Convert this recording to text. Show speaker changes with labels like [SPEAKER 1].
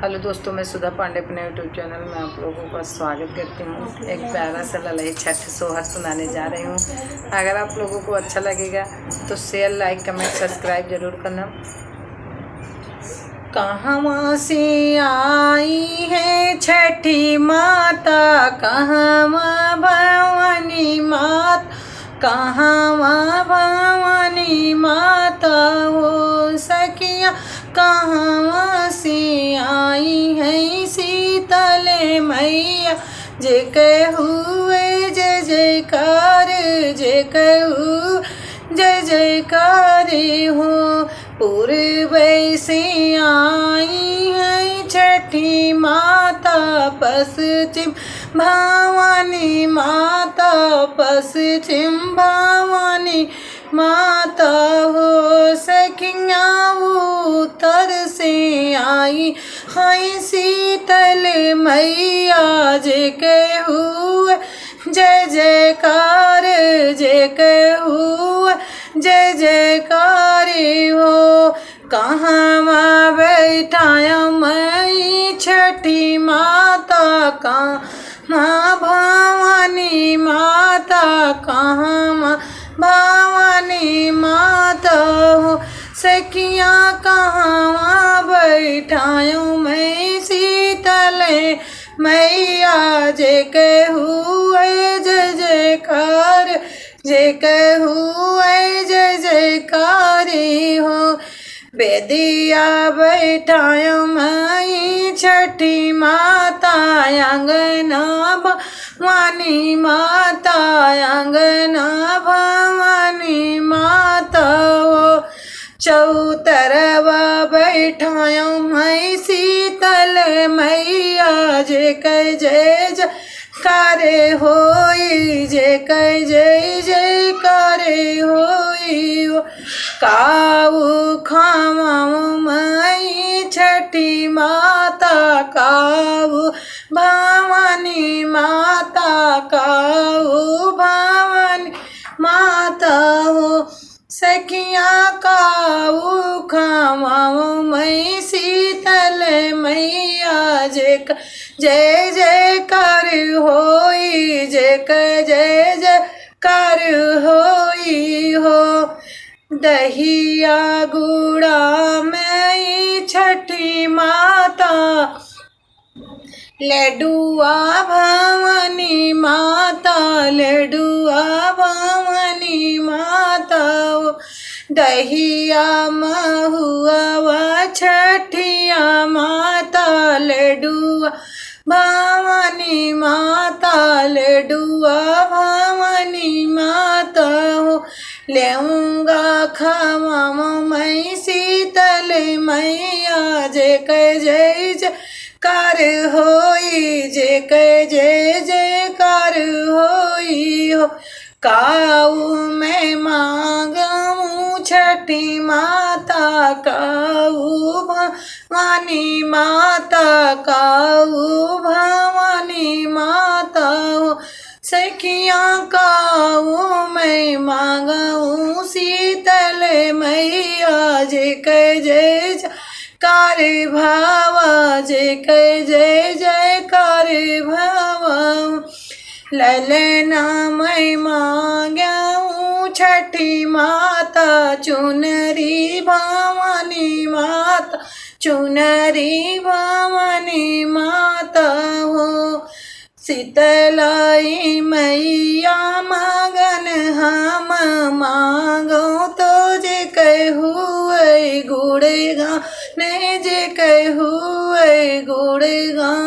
[SPEAKER 1] Hello दोस्तों, मैं सुधा पांडे अपने यूट्यूब चैनल में आप लोगों का स्वागत करती हूँ। एक प्यारा सा ललई छठ सोहर सुनाने जा रही हूँ। अगर आप लोगों को अच्छा लगेगा तो शेयर, लाइक, कमेंट, सब्सक्राइब जरूर करना। कहवा से आई है छठी माता, कहवा भवानी माता, कहवा भवानी माता हो सखिया, कहवा से आई है शीतल मैया। जे हुए जय जयकार, जे कहू जय जयकार हो। पूर्व से आई है छठी माता, पश्चिम भवानी माता, पश्चिम भवानी माता हो सखिया। उत्तर से आई है शीतल मैया, जे कहू जय जयकार, जे कहू जय जयकार हो। कहाँ बैठाया मैं छठी माता, कहाँ भवानी माता, कहाँ भवानी माता हो सखिया। कहाँ बैठाया मैं शीतल मैया, जे कहू जय जयकार, जे कहू जय जयकार हो। बेदिया बैठाया मैं छठी माता, अंगना भवानी माता, अंगना भवानी माता हो। चौतरवा बैठाया मैं शीतल मैया, जे कह जय जयकार होई, जे कह जय जयकार होई हो। काऊ खावाऊ मैं छठी माता, काऊ भवानी माता, काऊ भवानी माता हो सखिया। काऊ खावाऊ मैं शीतल मैया, जे जय जयकार होई, जे जय जयकार होई हो। दहिया गुड़ा में छठी माता, लड्डुआ भवानी माता, लड्डुआ भवानी माता हो। दहिया महुआ छठिया माता, लड्डुआ भवानी माता, लड्डुआ भवानी माता हो। लेऊंगा खावा मैं शीतल मैया, जे कह जय जयकार होई, जे कह जय जयकार होई हो। काऊ मैं मांगू छठी माता, काऊ भवानी माता, काऊ भवानी माता हो सखिया। काऊ मैं मांगू शीतल मैया, जे कह जय जयकार भावा, जे कह जय जयकार भावा। ललना मैं मांगू छठी माता, चुनरी भवानी माता, चुनरी भवानी माता हो। शीतलाई मैया मगन हम मांगो तो, जे कहू गुड़े गाने, जे कहू गुड़े गाने